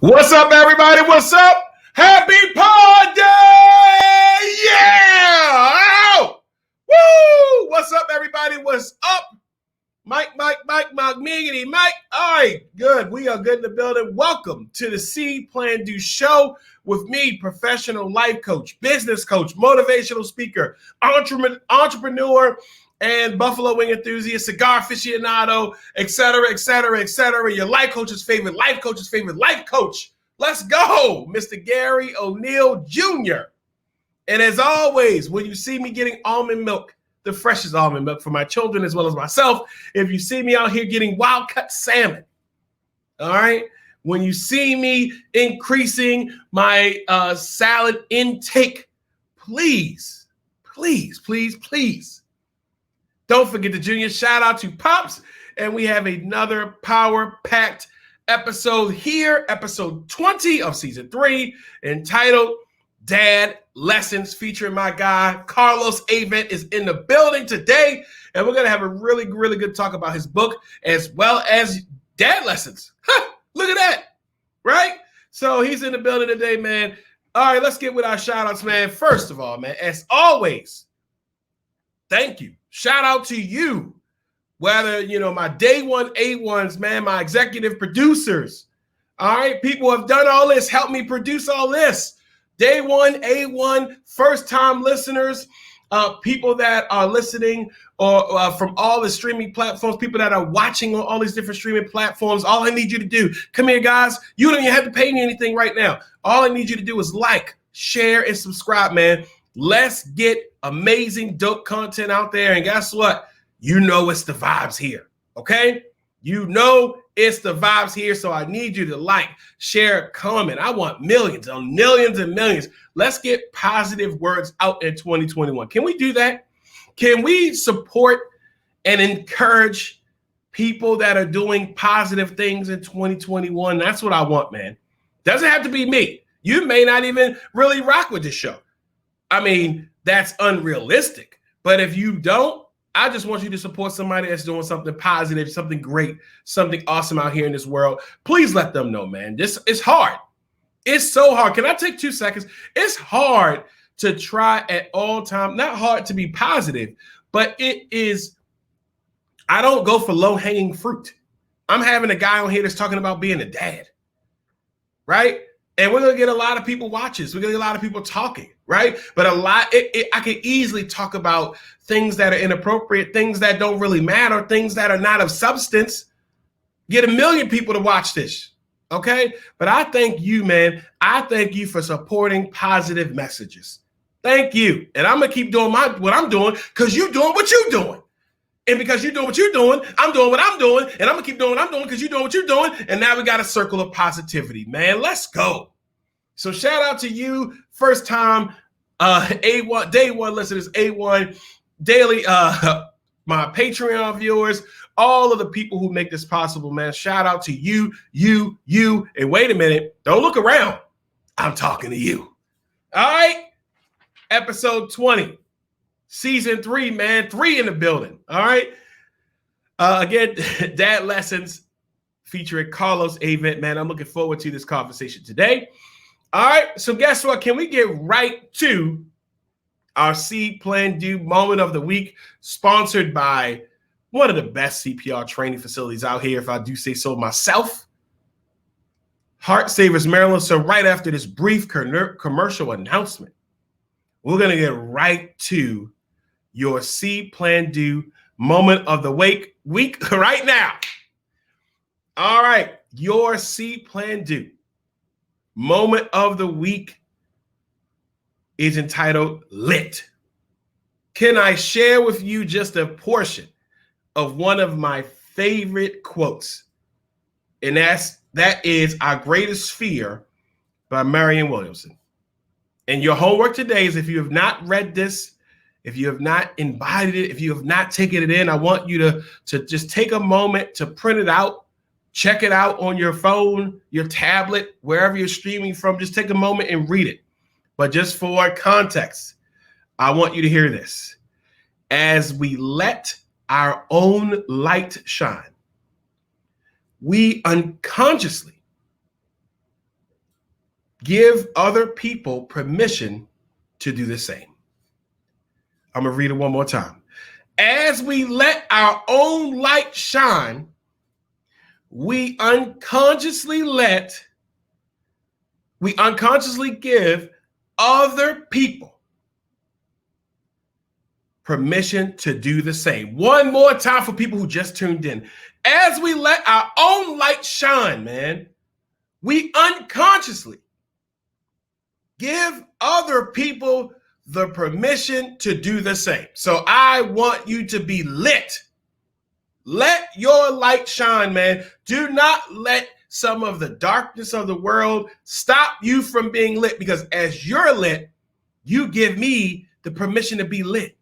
What's up, everybody? What's up? Happy Pod Day! Yeah! Ow! Woo! What's up, everybody? What's up? Mike, Miggity, Mike. All right, good. We are good in the building. Welcome to the See.Plan.Do show with me, professional life coach, business coach, motivational speaker, entrepreneur, and buffalo wing enthusiast, cigar aficionado, et cetera, your life coach's favorite life coach. Let's go, Mr. Garry O'Neal Jr. And as always, when you see me getting almond milk, the freshest almond milk for my children as well as myself, if you see me out here getting wild cut salmon, all right? When you see me increasing my salad intake, please, don't forget the junior. Shout out to Pops. And we have another power-packed episode here, episode 20 of season 3, entitled Dad Lessons, featuring my guy, Carlos Avent, is in the building today. And we're going to have a really good talk about his book as well as dad lessons. Look at that, right? So he's in the building today, man. All right, let's get with our shout outs, man. First of all, man, as always, thank you. Shout out to you, whether, my day one A1s, man, my executive producers. All right, people have done all this, helped me produce all this. Day one A1, first time listeners, people that are listening or from all the streaming platforms, people that are watching on all these different streaming platforms. All I need you to do, come here, guys. You don't even have to pay me anything right now. All I need you to do is like, share, and subscribe, man. Let's get amazing, dope content out there. And guess what? You know it's the vibes here, okay? You know it's the vibes here, so I need you to like, share, comment. I want millions and millions. Let's get positive words out in 2021. Can we do that? Can we support and encourage people that are doing positive things in 2021? That's what I want, man. Doesn't have to be me. You may not even really rock with this show. I mean, that's unrealistic. But if you don't, I just want you to support somebody that's doing something positive, something great, something awesome out here in this world. Please let them know, man. This is hard. It's so hard. Can I take 2 seconds? It's hard to try at all times. Not hard to be positive, but it is. I don't go for low-hanging fruit. I'm having a guy on here that's talking about being a dad, right? And we're going to get a lot of people watches. We're going to get a lot of people talking, right? But I can easily talk about things that are inappropriate, things that don't really matter, things that are not of substance. Get 1 million people to watch this, okay? But I thank you, man. I thank you for supporting positive messages. Thank you. And I'm going to keep doing what I'm doing because you're doing what you're doing. And because you're doing what you're doing, I'm doing what I'm doing. And I'm going to keep doing what I'm doing because you're doing what you're doing. And now we got a circle of positivity, man. Let's go. So shout out to you, first time A1, day one listeners, A1, daily, my Patreon viewers, all of the people who make this possible, man. Shout out to you. And wait a minute. Don't look around. I'm talking to you. All right. Episode 20. Season 3, man, 3 in the building. All right. Again, Dad Lessons featuring Carlos Avent, man. I'm looking forward to this conversation today. All right. So guess what? Can we get right to our See.Plan.Do moment of the week, sponsored by one of the best CPR training facilities out here, if I do say so myself, Heart Savers, Maryland. So right after this brief commercial announcement, we're going to get right to your See.Plan.Do moment of the week right now. All right. Your See.Plan.Do moment of the week is entitled Lit. Can I share with you just a portion of one of my favorite quotes? And that is Our Greatest Fear by Marianne Williamson. And your homework today is, if you have not read this, if you have not embodied it, if you have not taken it in, I want you to just take a moment to print it out, check it out on your phone, your tablet, wherever you're streaming from. Just take a moment and read it. But just for context, I want you to hear this. As we let our own light shine, we unconsciously give other people permission to do the same. I'm going to read it one more time. As we let our own light shine, we unconsciously give other people permission to do the same. One more time for people who just tuned in. As we let our own light shine, man, we unconsciously give other people the permission to do the same. So I want you to be lit. Let your light shine, man. Do not let some of the darkness of the world stop you from being lit, because as you're lit, you give me the permission to be lit.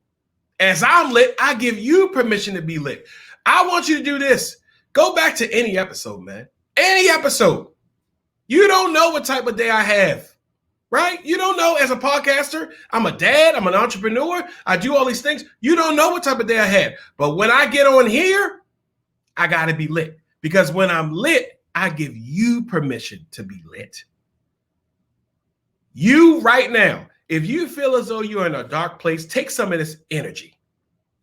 As I'm lit, I give you permission to be lit. I want you to do this. Go back to any episode, man. Any episode. You don't know what type of day I have. Right? You don't know. As a podcaster, I'm a dad, I'm an entrepreneur, I do all these things. You don't know what type of day I had. But when I get on here, I got to be lit. Because when I'm lit, I give you permission to be lit. You right now, if you feel as though you're in a dark place, take some of this energy.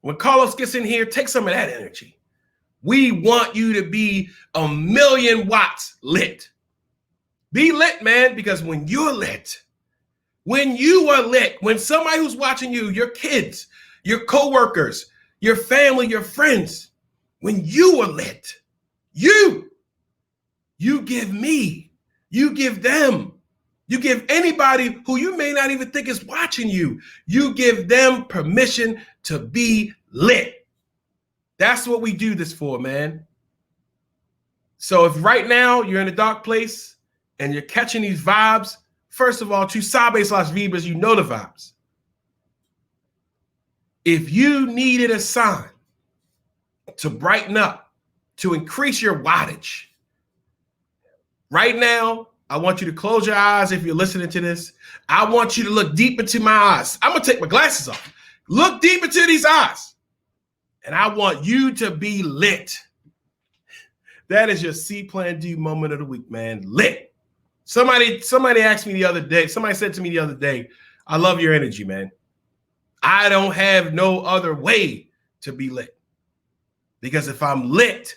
When Carlos gets in here, take some of that energy. We want you to be 1,000,000 watts lit. Be lit, man, because when you're lit, when you are lit, when somebody who's watching you, your kids, your coworkers, your family, your friends, when you are lit, you give me, you give them, you give anybody who you may not even think is watching you, you give them permission to be lit. That's what we do this for, man. So if right now you're in a dark place, and you're catching these vibes, first of all, tu sabes las vibras, you know the vibes. If you needed a sign to brighten up, to increase your wattage, right now, I want you to close your eyes if you're listening to this. I want you to look deep into my eyes. I'm going to take my glasses off. Look deep into these eyes. And I want you to be lit. That is your See.Plan.Do moment of the week, man. Lit. Somebody asked me the other day, somebody said to me the other day, I love your energy, man. I don't have no other way to be lit. Because if I'm lit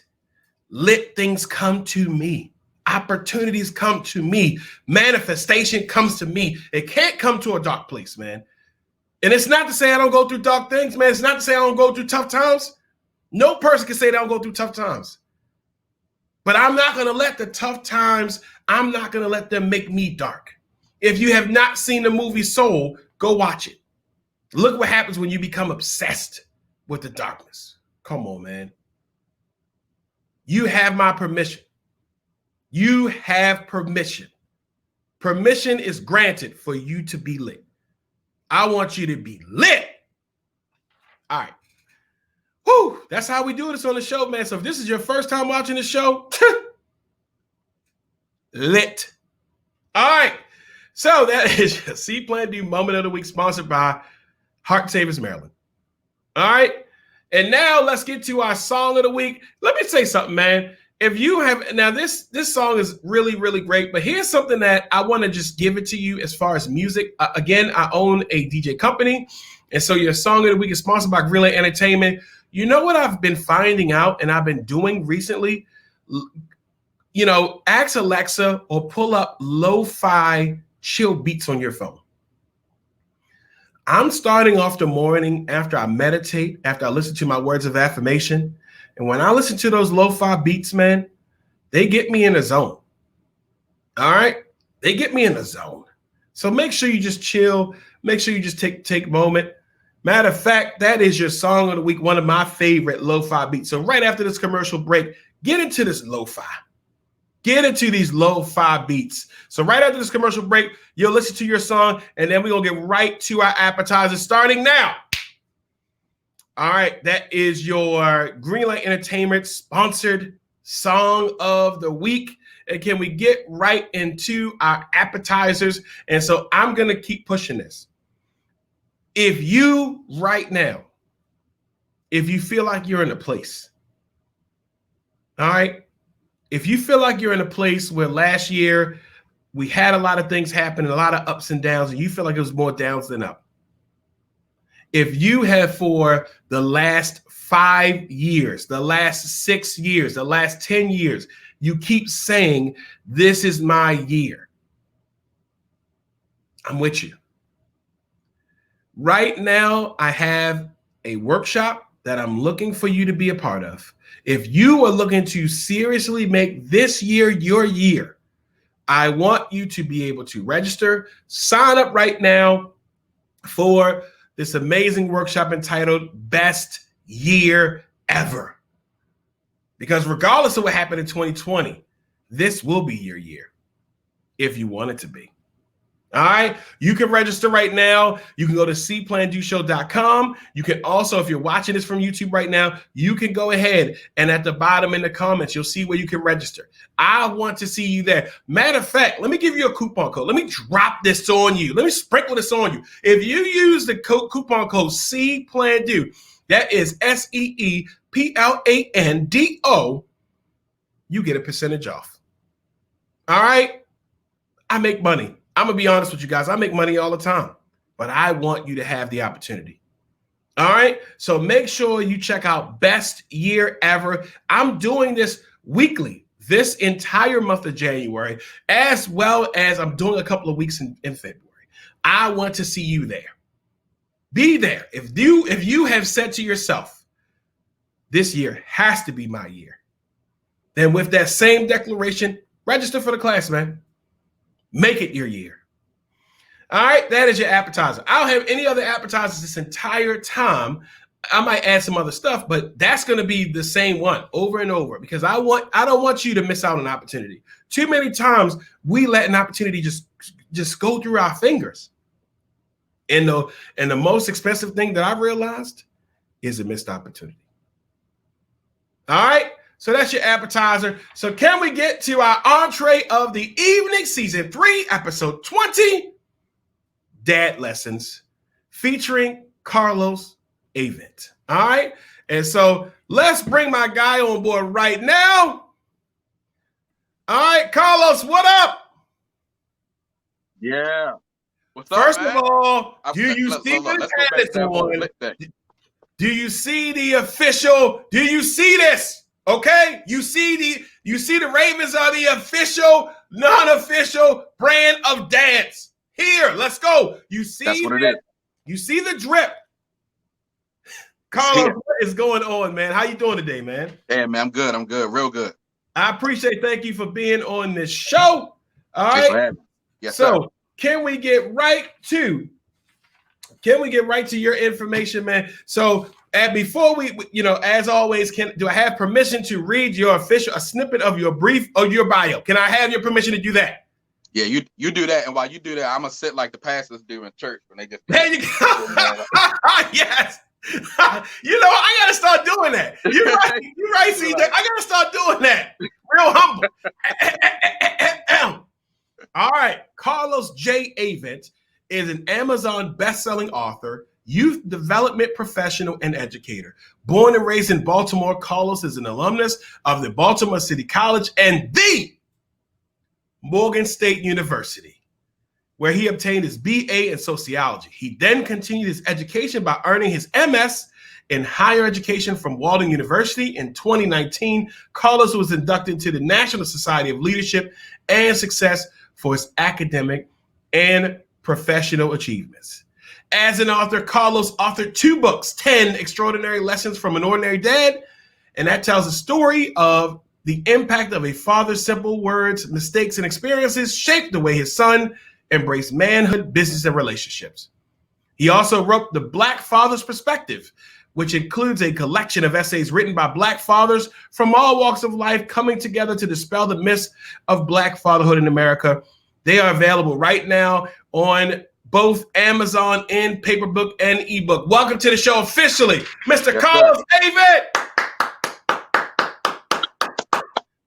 things come to me. Opportunities come to me. Manifestation comes to me. It can't come to a dark place, man. And it's not to say I don't go through dark things, man. It's not to say I don't go through tough times. No person can say they don't go through tough times. But I'm not going to let the tough times, I'm not going to let them make me dark. If you have not seen the movie Soul, go watch it. Look what happens when you become obsessed with the darkness. Come on, man. You have my permission. You have permission. Permission is granted for you to be lit. I want you to be lit. All right. Whew, that's how we do this on the show, man. So if this is your first time watching the show, lit. All right. So that is your See.Plan.Do moment of the week, sponsored by Heart Savers Maryland. All right. And now let's get to our song of the week. Let me say something, man. If you have, now this song is really, really great, but here's something that I want to just give it to you as far as music. Again, I own a DJ company. And so your song of the week is sponsored by Greenlight Entertainment. You know what I've been finding out and I've been doing recently? You know, ask Alexa or pull up lo-fi chill beats on your phone. I'm starting off the morning after I meditate, after I listen to my words of affirmation. And when I listen to those lo-fi beats, man, they get me in a zone. All right? They get me in a zone. So make sure you just chill. Make sure you just take a moment. Matter of fact, that is your song of the week, one of my favorite lo-fi beats. So right after this commercial break, get into this lo-fi. Get into these lo-fi beats. So right after this commercial break, you'll listen to your song, and then we're going to get right to our appetizers starting now. All right, that is your Greenlight Entertainment sponsored song of the week. And can we get right into our appetizers? And so I'm going to keep pushing this. If you right now, if you feel like you're in a place, all right, if you feel like you're in a place where last year we had a lot of things happen, a lot of ups and downs, and you feel like it was more downs than up. If you have for the last 5 years, the last 6 years, the last 10 years, you keep saying, this is my year, I'm with you. Right now, I have a workshop that I'm looking for you to be a part of. If you are looking to seriously make this year your year, I want you to be able to register, sign up right now for this amazing workshop entitled Best Year Ever. Because regardless of what happened in 2020, this will be your year if you want it to be. All right, you can register right now. You can go to See.Plan.Do You can also, if you're watching this from YouTube right now, you can go ahead and at the bottom in the comments, you'll see where you can register. I want to see you there. Matter of fact, let me give you a coupon code. Let me drop this on you. Let me sprinkle this on you. If you use the coupon code See.Plan.Do, that is SEEPLANDO, you get a percentage off. All right, I make money. I'm going to be honest with you guys. I make money all the time, but I want you to have the opportunity. All right. So make sure you check out Best Year Ever. I'm doing this weekly, this entire month of January, as well as I'm doing a couple of weeks in February. I want to see you there. Be there. If you have said to yourself, this year has to be my year, then with that same declaration, register for the class, man. Make it your year. All right, that is your appetizer. I don't have any other appetizers this entire time. I might add some other stuff, but that's going to be the same one over and over because I don't want you to miss out on an opportunity. Too many times we let an opportunity just go through our fingers. And the most expensive thing that I've realized is a missed opportunity. All right. So that's your appetizer. So can we get to our entree of the evening, season 3, episode 20, Dad Lessons, featuring Carlos Avent. All right. And so let's bring my guy on board right now. All right, Carlos, what up? Yeah. What's up, First man? of all, do you see what it's on? Do you see the official? Do you see this? Okay, you see the Ravens are the official, non-official brand of dance. Here, let's go. You see that's what it is. You see the drip. Carlos, what is going on, man? How you doing today, man? Hey, man, I'm good. I'm good. Real good. I appreciate. Thank you for being on this show. All right. Yes, so sir. Can we get right to your information, man? So. And before we, as always, do I have permission to read a snippet of your brief or your bio? Can I have your permission to do that? Yeah, you do that. And while you do that, I'm going to sit like the pastors do in church when they just. There you go. Yes. I got to start doing that. You're right, CJ. I got to start doing that. Real humble. All right. Carlos J. Avent is an Amazon best-selling author, youth development professional, and educator. Born and raised in Baltimore, Carlos is an alumnus of the Baltimore City College and the Morgan State University, where he obtained his BA in sociology. He then continued his education by earning his MS in higher education from Walden University. In 2019, Carlos was inducted to the National Society of Leadership and Success for his academic and professional achievements. As an author, Carlos authored 2 books, 10 Extraordinary Lessons from an Ordinary Dad, and that tells the story of the impact of a father's simple words, mistakes, and experiences shaped the way his son embraced manhood, business, and relationships. He also wrote The Black Father's Perspective, which includes a collection of essays written by Black fathers from all walks of life coming together to dispel the myths of Black fatherhood in America. They are available right now on both Amazon in paperback and ebook. Welcome to the show officially, Mr. Carlos Avent.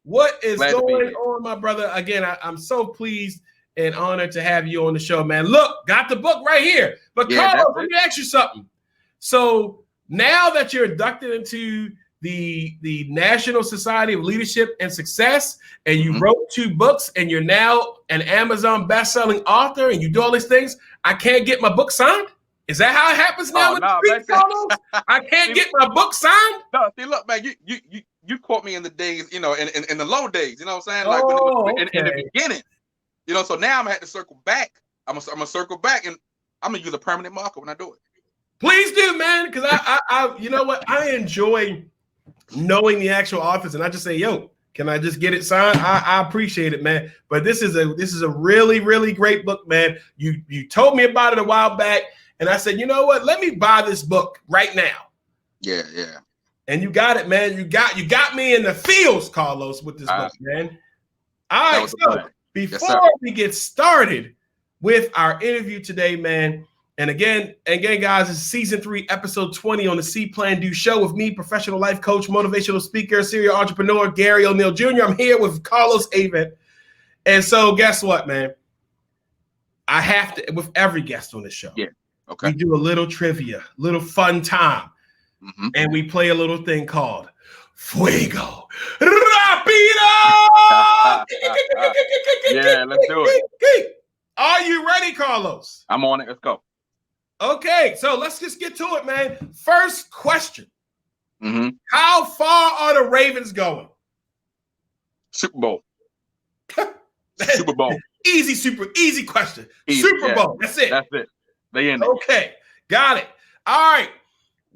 What is going on, my brother? Again, I'm so pleased and honored to have you on the show, man. Look, got the book right here. But Carlos, let me ask you something. So now that you're inducted into the National Society of Leadership and Success, and you wrote 2 books, and you're now an Amazon best-selling author, and you do all these things, I can't get my book signed? Is that how it happens now? Oh, no, man. I can't get my book signed? No, see, look, man, you caught me in the days, in the low days, you know what I'm saying? Like in the beginning, so now I'm gonna have to circle back. I'm gonna circle back, and I'm gonna use a permanent marker when I do it. Please do, man, because I you know what? I enjoy knowing the actual authors, and I just say, yo, can I just get it signed? I appreciate it, man. But this is a really, really great book, man. You told me about it a while back, and I said, you know what? Let me buy this book right now. Yeah. And you got it, man. You got me in the fields, Carlos, with this book, man. All right, so before we get started with our interview today, man, and again, guys, it's season 3, episode 20 on the See.Plan.Do show with me, professional life coach, motivational speaker, serial entrepreneur, Garry O'Neal Jr. I'm here with Carlos Avent. And so guess what, man? I have to, with every guest on the show, we do a little trivia, little fun time. And we play a little thing called Fuego Rapido. Yeah, let's do it. Are you ready, Carlos? I'm on it. Let's go. Okay, so let's just get to it, man. First question. How far are the Ravens going? Super Bowl. Super Bowl. Easy question. Easy, Super Bowl. That's it. They in it. Okay, got it. All right.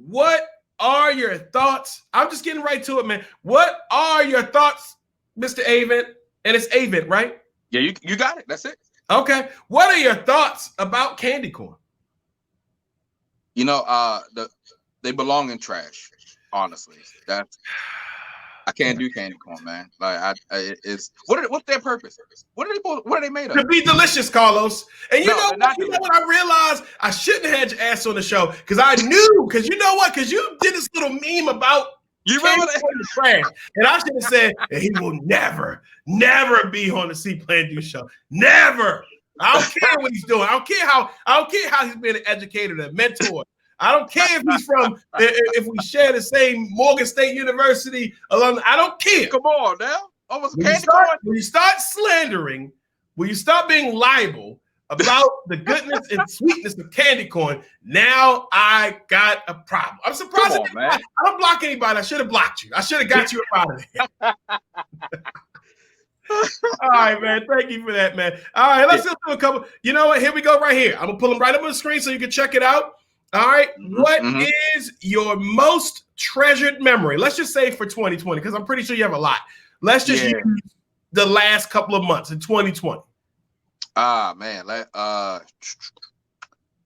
What are your thoughts? I'm just getting right to it, man. What are your thoughts, Mr. Avent? And it's Avent, right? Yeah, you got it. That's it. Okay. What are your thoughts about candy corn? They belong in trash. Honestly, I can't do candy corn, man. Like what's their purpose? What are they made of? To be delicious, Carlos. And you know what I realized? I shouldn't have had your ass on the show because I knew. Because you know what? Because you did this little meme about you remember that trash, and I should have said he will never be on the See.Plan.Do show. Never. I don't care what he's doing. I don't care how he's being an educator, a mentor. I don't care if we share the same Morgan State University alumni. I don't care. Come on now. When you start slandering, when you start being liable about the goodness and sweetness of candy corn, now I got a problem. I'm surprised. Man. I don't block anybody. I should have blocked you. I should have got you out of there. All right, man. Thank you for that, man. All right, let's just do a couple. You know what? Here we go right here. I'm going to pull them right up on the screen so you can check it out. All right. What is your most treasured memory? Let's just say for 2020, because I'm pretty sure you have a lot. Let's just use the last couple of months in 2020. Man.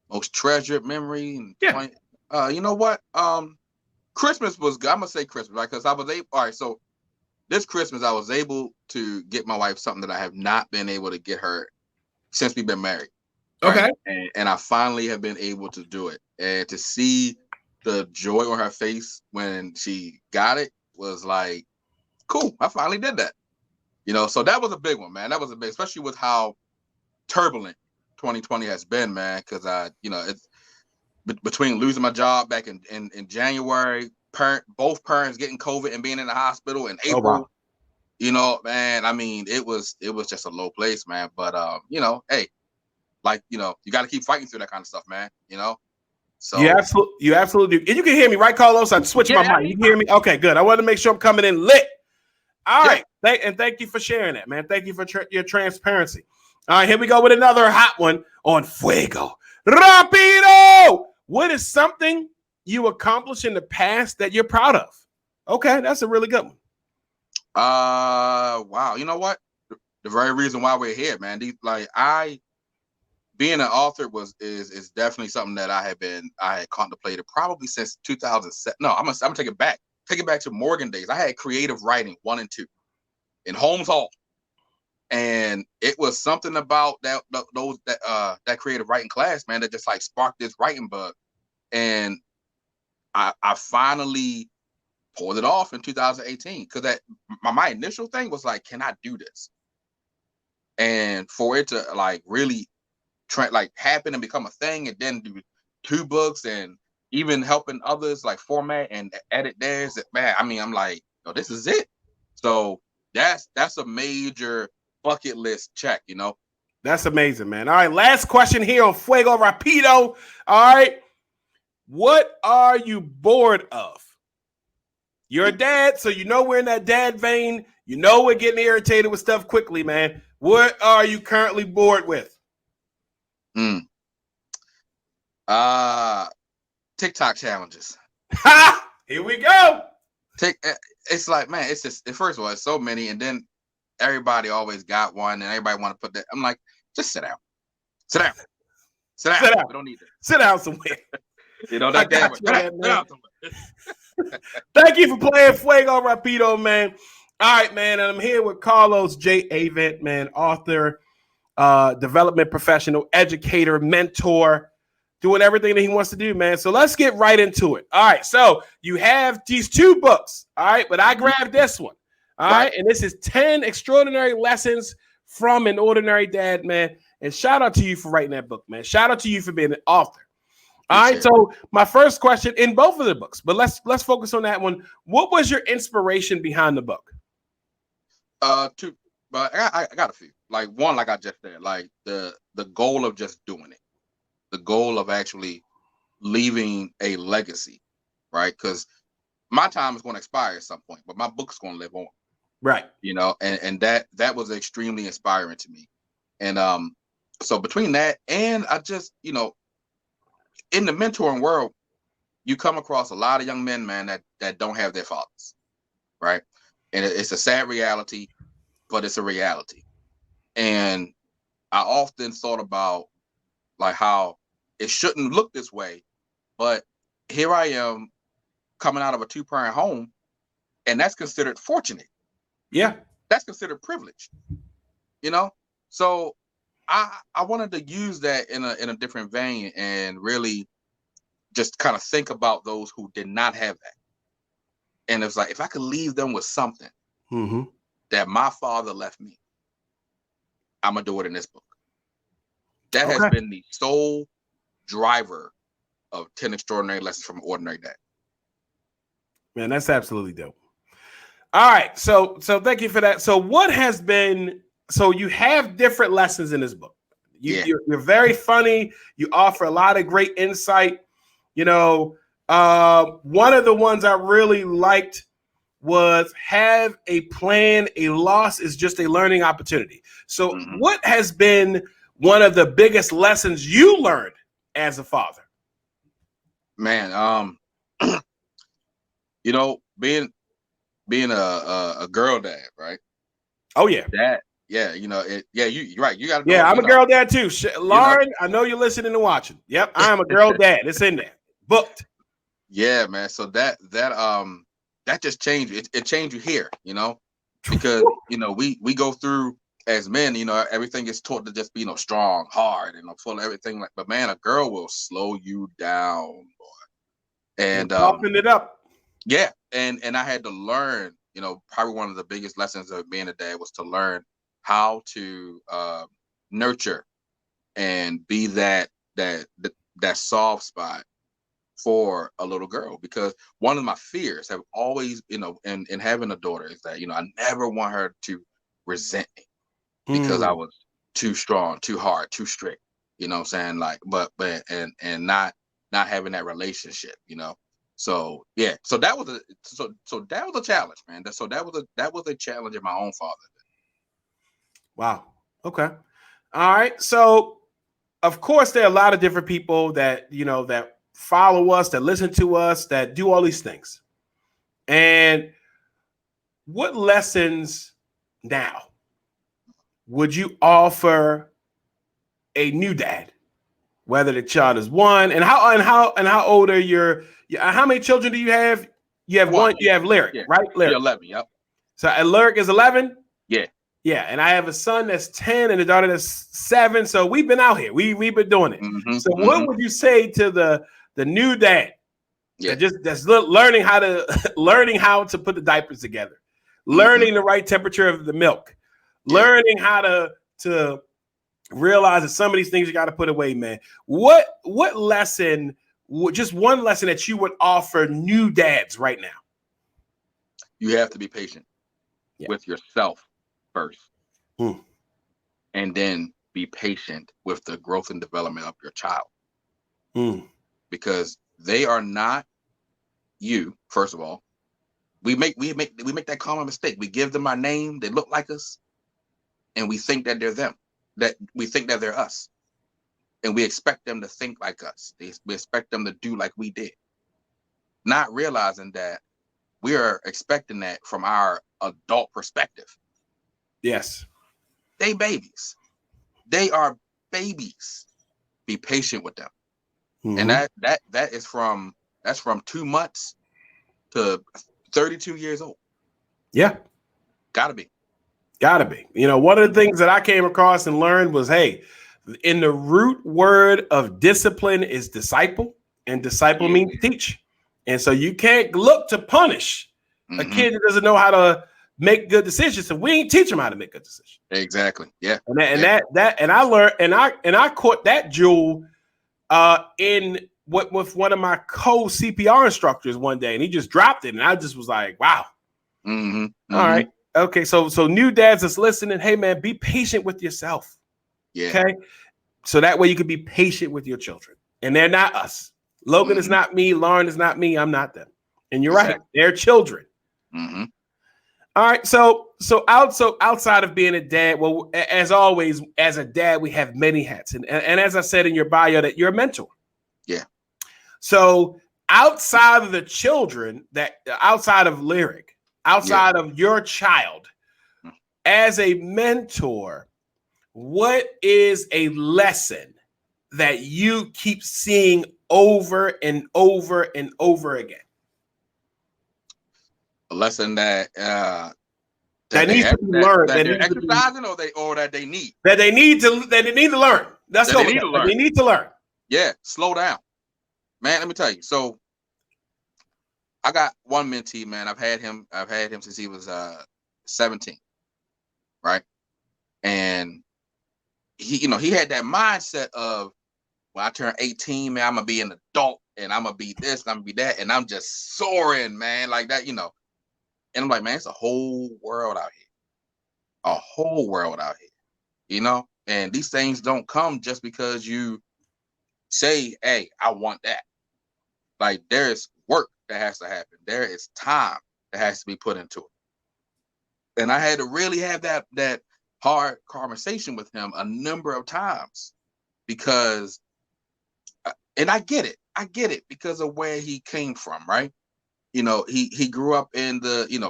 Most treasured memory. You know what? Christmas was good. I'm going to say Christmas, right? Because I was able. All right. So this Christmas, I was able to get my wife something that I have not been able to get her since we've been married. Right? Okay. And I finally have been able to do it. And to see the joy on her face when she got it was like, cool, I finally did that. So that was a big one, man. That was a big, especially with how turbulent 2020 has been, man. Because it's between losing my job back in January, both parents getting COVID and being in the hospital in April. Oh, wow. Man, I mean, it was just a low place, man. But hey. You got to keep fighting through that kind of stuff, man. So you absolutely do. And you can hear me, right, Carlos? I switched my mic. You can hear me? Okay, good. I wanted to make sure I'm coming in lit. All right. Thank you for sharing that, man. Thank you for your transparency. All right, here we go with another hot one on Fuego Rapido. What is something you accomplished in the past that you're proud of? Okay, that's a really good one. Wow. You know what? The very reason why we're here, man. Being an author is definitely something that I had contemplated probably since 2007. No, I'm gonna take it back. Take it back to Morgan days. I had creative writing 1 and 2 in Holmes Hall, and it was something about that creative writing class, man, that just like sparked this writing bug, and I finally pulled it off in 2018 because that my initial thing was like, can I do this? And for it to like really happen and become a thing, and then do 2 books and even helping others like format and edit theirs. Man, I mean, I'm like, yo, this is it. So that's a major bucket list check, you know. That's amazing, man. All right, last question here on Fuego Rapido. All right, what are you bored of? You're a dad, so you know we're in that dad vein. You know we're getting irritated with stuff quickly, man. What are you currently bored with? TikTok challenges. Ha! Here we go. It's like, man, it's just, first of all, it's so many, and then everybody always got one, and everybody want to put that. I'm like, just sit down. Sit down. Sit down. Sit down. We don't need that. Sit down somewhere. You know, that damn. Sit down somewhere. Thank you for playing Fuego Rapido, man. All right, man. And I'm here with Carlos J. Avent, man, author, development professional, educator, mentor, doing everything that he wants to do, man. So let's get right into it. All right. So you have these 2 books. All right. But I grabbed this one. All right. And this is 10 extraordinary lessons from an ordinary dad, man. And shout out to you for writing that book, man. Shout out to you for being an author. All right. So my first question in both of the books, but let's focus on that one. What was your inspiration behind the book? Two, but I got a few. Like one, like I just said, like the goal of just doing it, the goal of actually leaving a legacy, right? Because my time is going to expire at some point, but my book's going to live on, right? You know, and that was extremely inspiring to me, and so between that and I just, you know, in the mentoring world, you come across a lot of young men, man, that don't have their fathers, right? And it's a sad reality, but it's a reality. And I often thought about like how it shouldn't look this way, but here I am coming out of a 2-parent home, and that's considered fortunate. Yeah. That's considered privileged, you know? So I wanted to use that in a different vein and really just kind of think about those who did not have that. And it's like, if I could leave them with something that my father left me, I'm going to do it in this book. That has been the sole driver of 10 Extraordinary Lessons from an Ordinary Dad. Man, that's absolutely dope. All right. So thank you for that. So what has been, so you have different lessons in this book. You're very funny. You offer a lot of great insight. You know, one of the ones I really liked was have a plan. A loss is just a learning opportunity. So what has been one of the biggest lessons you learned as a father? Man, you know, being a girl dad, right? Oh yeah. You know, you're right. You got to. Yeah, I'm a girl dad too. Lauren, I know you're listening and watching. Yep, I am a girl dad. It's in there. Booked. Yeah, man. So that just changed. It changed you here, you know, because you know we go through as men, you know, everything is taught to just be, you know, strong, hard, and full of everything. Like, but man, a girl will slow you down, boy, and soften it up. Yeah, and I had to learn, you know, probably one of the biggest lessons of being a dad was to learn how to nurture and be that soft spot for a little girl. Because one of my fears have always, you know, in having a daughter is that, you know, I never want her to resent me because I was too strong, too hard, too strict, you know what I'm saying? Like, but not having that relationship, you know. So yeah, so that was a challenge, man. So that was a challenge in my own father. Wow. Okay. All right. So of course there are a lot of different people that, you know, that follow us, that listen to us, that do all these things. And what lessons now would you offer a new dad, whether the child is 1 and how old are your how many children do you have? You have 1. You have Lyric, right? Lyric. 11. Yep. So Lyric is 11. Yeah. Yeah, and I have a son that's 10 and a daughter that's 7. So we've been out here. We've been doing it. So what would you say to the new dad that's learning how to put the diapers together, learning the right temperature of the milk, learning how to realize that some of these things you got to put away, man? What lesson just one lesson that you would offer new dads right now? You have to be patient with yourself first. And then be patient with the growth and development of your child. Because they are not you, first of all. We make that common mistake. We give them our name, they look like us, and we think that they're them. That we think that they're us. And we expect them to think like us. We expect them to do like we did. Not realizing that we are expecting that from our adult perspective. Yes. They babies. They are babies. Be patient with them. And that is from 2 months to 32 years old. Yeah. Gotta be. You know, one of the things that I came across and learned was, hey, in the root word of discipline is disciple, and disciple means teach. And so you can't look to punish a kid that doesn't know how to make good decisions. So we ain't teach them how to make good decisions. Exactly. Yeah. And I learned and I caught that jewel with one of my co-CPR instructors one day, and he just dropped it, and I just was like, wow. All right. Okay. So new dads that's listening, hey man, be patient with yourself. Yeah. Okay. So that way you can be patient with your children. And they're not us. Logan is not me. Lauren is not me. I'm not them. And you're right. They're children. All right. So outside of being a dad, well, as always, as a dad, we have many hats. And as I said in your bio, that you're a mentor. Yeah. So outside of the children, outside of Lyric, outside of your child, as a mentor, what is a lesson that you keep seeing over and over and over again? A lesson that needs to be learned. That they're exercising, or that they need. That they need to learn. Let's go with that. They need to learn. Yeah, slow down. Man, let me tell you. So I got one mentee, man. I've had him since he was 17. Right? And he had that mindset of, when I turn 18, man, I'm gonna be an adult and I'm gonna be this and I'm gonna be that, and I'm just soaring, man, like that, And I'm like, man, it's a whole world out here. A whole world out here. And these things don't come just because you say, hey, I want that. Like, there is work that has to happen. There is time that has to be put into it. And I had to really have that hard conversation with him a number of times, because, and I get it because of where he came from, right? He grew up in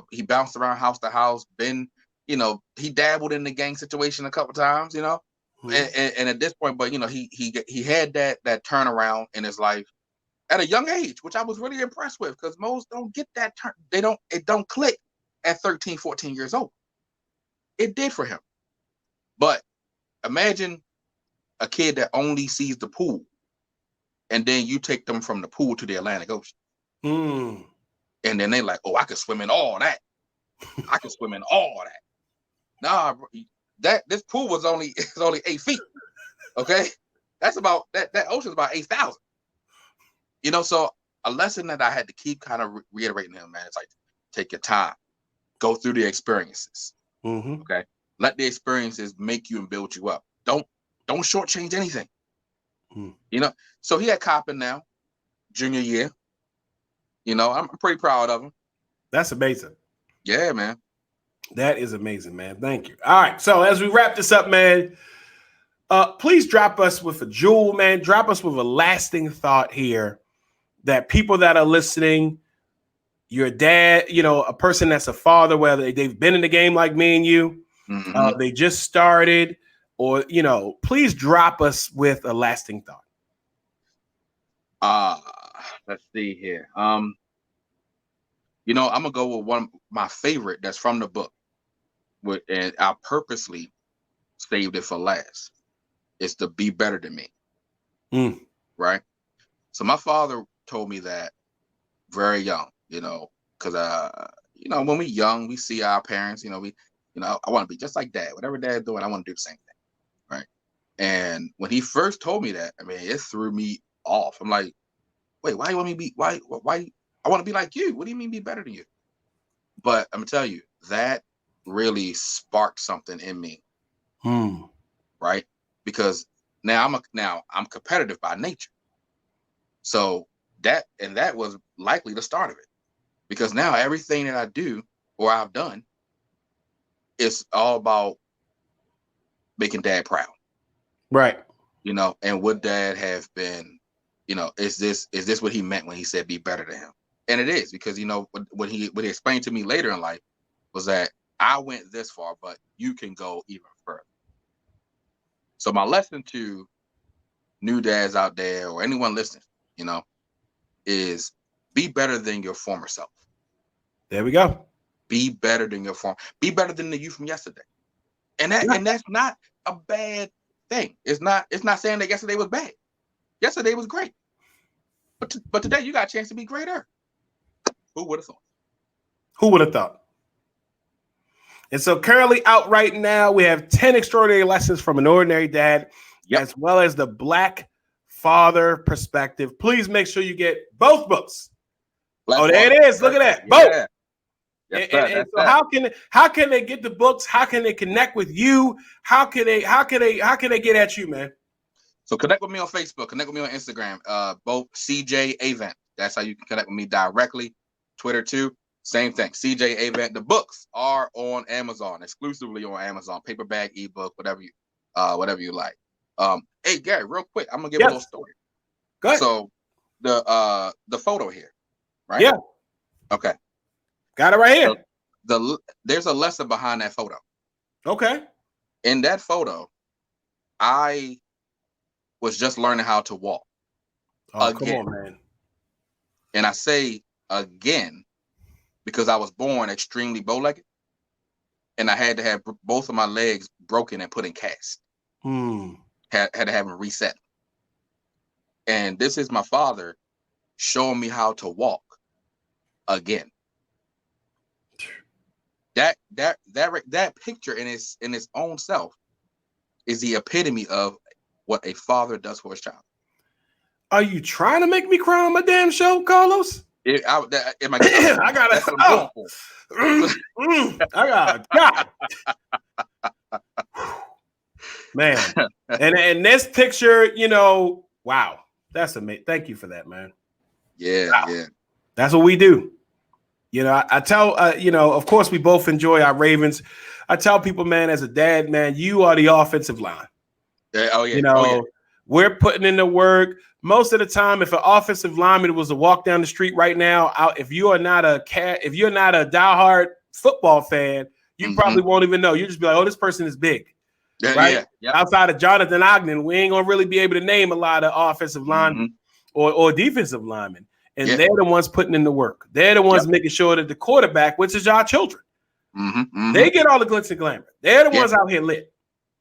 he bounced around house to house, he dabbled in the gang situation a couple times, and at this point, but he had that turnaround in his life at a young age, which I was really impressed with, because most don't get that turn. It don't click at 13, 14 years old. It did for him. But imagine a kid that only sees the pool, and then you take them from the pool to the Atlantic Ocean. And then they like, oh, I could swim in all that. I could swim in all that. Nah, this pool was only 8 feet. Okay, that's about that ocean's about 8,000. So a lesson that I had to keep kind of reiterating to him, man, it's like, take your time, go through the experiences. Okay, let the experiences make you and build you up. Don't shortchange anything. So he had Coppin now, junior year. I'm pretty proud of him. That's amazing. Yeah, man. That is amazing, man. Thank you. All right. So as we wrap this up, man, please drop us with a jewel, man. Drop us with a lasting thought here that people that are listening, your dad, a person that's a father, whether they've been in the game like me and you, they just started, or, please drop us with a lasting thought. Let's see here. I'm gonna go with one, my favorite, that's from the book, and I purposely saved it for last. It's to be better than me. Right? So my father told me that very young, because when we young, we see our parents, I want to be just like dad. Whatever dad's doing, I want to do the same thing. Right? And when he first told me that, I mean, it threw me off. I'm like, wait, why you want me to be, why I want to be like you? What do you mean be better than you? But I'm gonna tell you, that really sparked something in me. Right? Because now I'm competitive by nature. So that was likely the start of it. Because now everything that I do or I've done is all about making dad proud. Right. You know, and would dad have been, you know, is this what he meant when he said be better than him? And it is, because, you know, what he explained to me later in life was that I went this far, but you can go even further. So my lesson to new dads out there or anyone listening, you know, is be better than your former self. There we go. Be better than be better than the you from yesterday. And that's not a bad thing. It's not saying that yesterday was bad. Yesterday was great. But today you got a chance to be greater. Who would have thought? Who would have thought? And so currently out right now, we have 10 extraordinary lessons from an ordinary dad, as well as the Black father perspective. Please make sure you get both books. Black there it is. Look at that. Both. Yes, and so how can they get the books? How can they connect with you? How can they get at you, man? So connect with me on Facebook, connect with me on Instagram, both CJ Avent. That's how you can connect with me directly. Twitter too, same thing. CJ Avent. The books are on Amazon, exclusively on Amazon, paperback, ebook, whatever you like. Hey Gary, real quick, I'm gonna give a little story. Go ahead. So the photo here, right? Yeah. Okay. Got it right here. So there's a lesson behind that photo. Okay. In that photo, I was just learning how to walk. Oh, again. Come on, man. And I say again because I was born extremely bow-legged, and I had to have both of my legs broken and put in cast. Had to have them reset. And this is my father showing me how to walk again. That picture in its own self is the epitome of what a father does for his child. Are you trying to make me cry on my damn show, Carlos? I got God. Man. And this picture, you know, wow. That's amazing. Thank you for that, man. Yeah, wow. Yeah. That's what we do. You know, I tell, you know, of course we both enjoy our Ravens. I tell people, man, as a dad, man, you are the offensive line. Oh, yeah. You know, we're putting in the work. Most of the time, if an offensive lineman was to walk down the street right now, if you are not a diehard football fan, you probably won't even know. You just be like, oh, this person is big. Right? Yeah. Yep. Outside of Jonathan Ogden, we ain't gonna really be able to name a lot of offensive linemen or defensive linemen. And they're the ones putting in the work. They're the ones making sure that the quarterback, which is our children, they get all the glitz and glamour. They're the ones out here lit.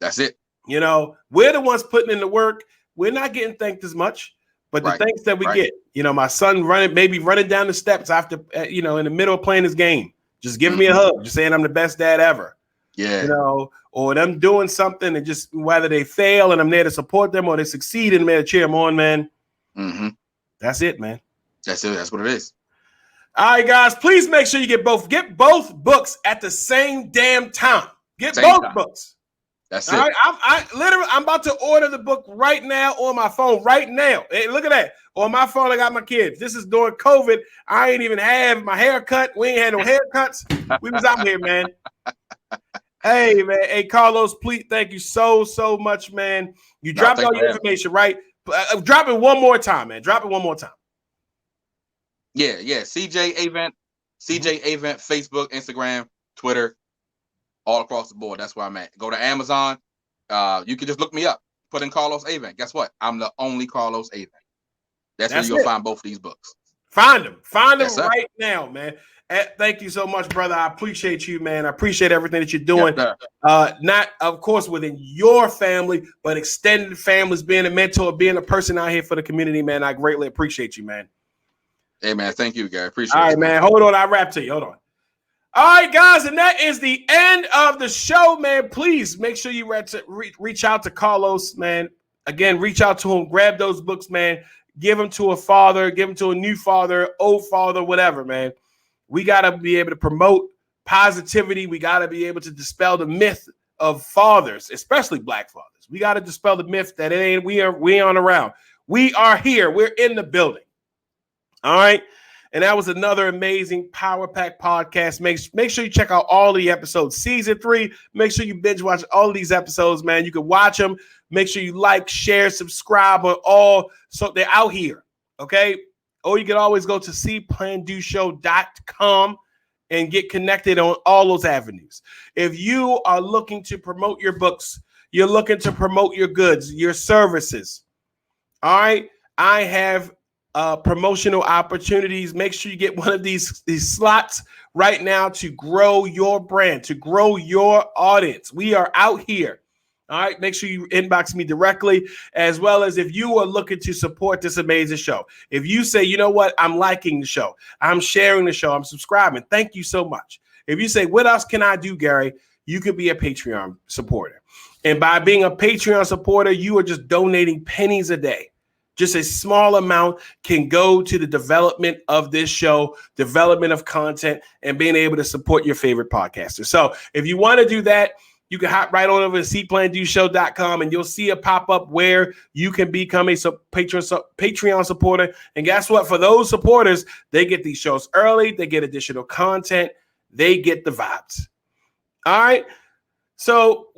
That's it. You know, we're the ones putting in the work. We're not getting thanked as much, but the thanks that we get, you know, my son running down the steps after, you know, in the middle of playing his game, just giving me a hug, just saying I'm the best dad ever. Yeah. You know, or them doing something and just whether they fail and I'm there to support them or they succeed and I'm there to cheer them on, man. That's it, man. That's it. That's what it is. All right, guys, please make sure you get both books at the same damn time. Get both books. That's it. All right, I'm about to order the book right now on my phone right now. Hey, look at that. On my phone, I got my kids. This is during COVID. I ain't even have my haircut. We ain't had no haircuts. We was out here, man. Hey, man. Hey, Carlos, please, thank you so much, man. You dropped all your information, right? Drop it one more time, man. Drop it one more time. Yeah. CJ Avent, Facebook, Instagram, Twitter, all across the board. That's where I'm at. Go to Amazon. You can just look me up. Put in Carlos Avent. Guess what? I'm the only Carlos Avent. That's where you're going to find both of these books. Find them right now, man. Thank you so much, brother. I appreciate you, man. I appreciate everything that you're doing. Yes, not, of course, within your family, but extended families, being a mentor, being a person out here for the community, man. I greatly appreciate you, man. Hey, man. Thank you, Gary. Appreciate it. All right, man. Hold on. I rap to you. Hold on. All right, guys, and that is the end of the show, man. Please make sure you reach out to Carlos, man. Again, reach out to him. Grab those books, man. give them to a father, give them to a new father, old father, whatever, man. We got to be able to promote positivity. We got to be able to dispel the myth of fathers, especially Black fathers. We got to dispel the myth that we aren't around. We are here. We're in the building. All right. And that was another amazing Power Pack podcast. Make sure you check out all the episodes. Season 3, make sure you binge watch all of these episodes, man. You can watch them. Make sure you like, share, subscribe on all. So they're out here, okay? Or you can always go to See.Plan.Do and get connected on all those avenues. If you are looking to promote your books, you're looking to promote your goods, your services, all right? I have promotional opportunities. Make sure you get one of these slots right now to grow your brand, to grow your audience. We are out here. All right. Make sure you inbox me directly, as well as if you are looking to support this amazing show. If you say, you know what, I'm liking the show, I'm sharing the show, I'm subscribing. Thank you so much. If you say, what else can I do, Gary? You could be a Patreon supporter. And by being a Patreon supporter, you are just donating pennies a day. Just a small amount can go to the development of this show, development of content, and being able to support your favorite podcaster. So if you want to do that, you can hop right on over to See.Plan.Do and you'll see a pop-up where you can become a Patreon supporter. And guess what? For those supporters, they get these shows early. They get additional content. They get the vibes. All right. So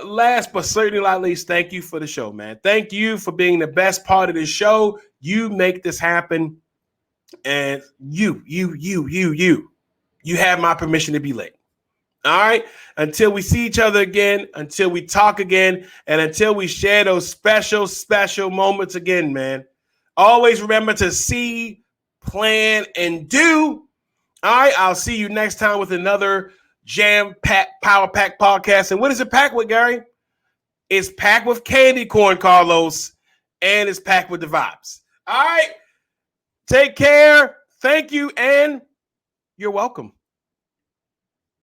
last but certainly not least, thank you for the show, man. Thank you for being the best part of the show. You make this happen. And you have my permission to be late. All right. Until we see each other again, until we talk again, and until we share those special, special moments again, man. Always remember to see, plan, and do. All right. I'll see you next time with another jam-packed Power Pack podcast. And what is it packed with, Gary? It's packed with candy corn, Carlos, and it's packed with the vibes. All right. Take care. Thank you, and you're welcome.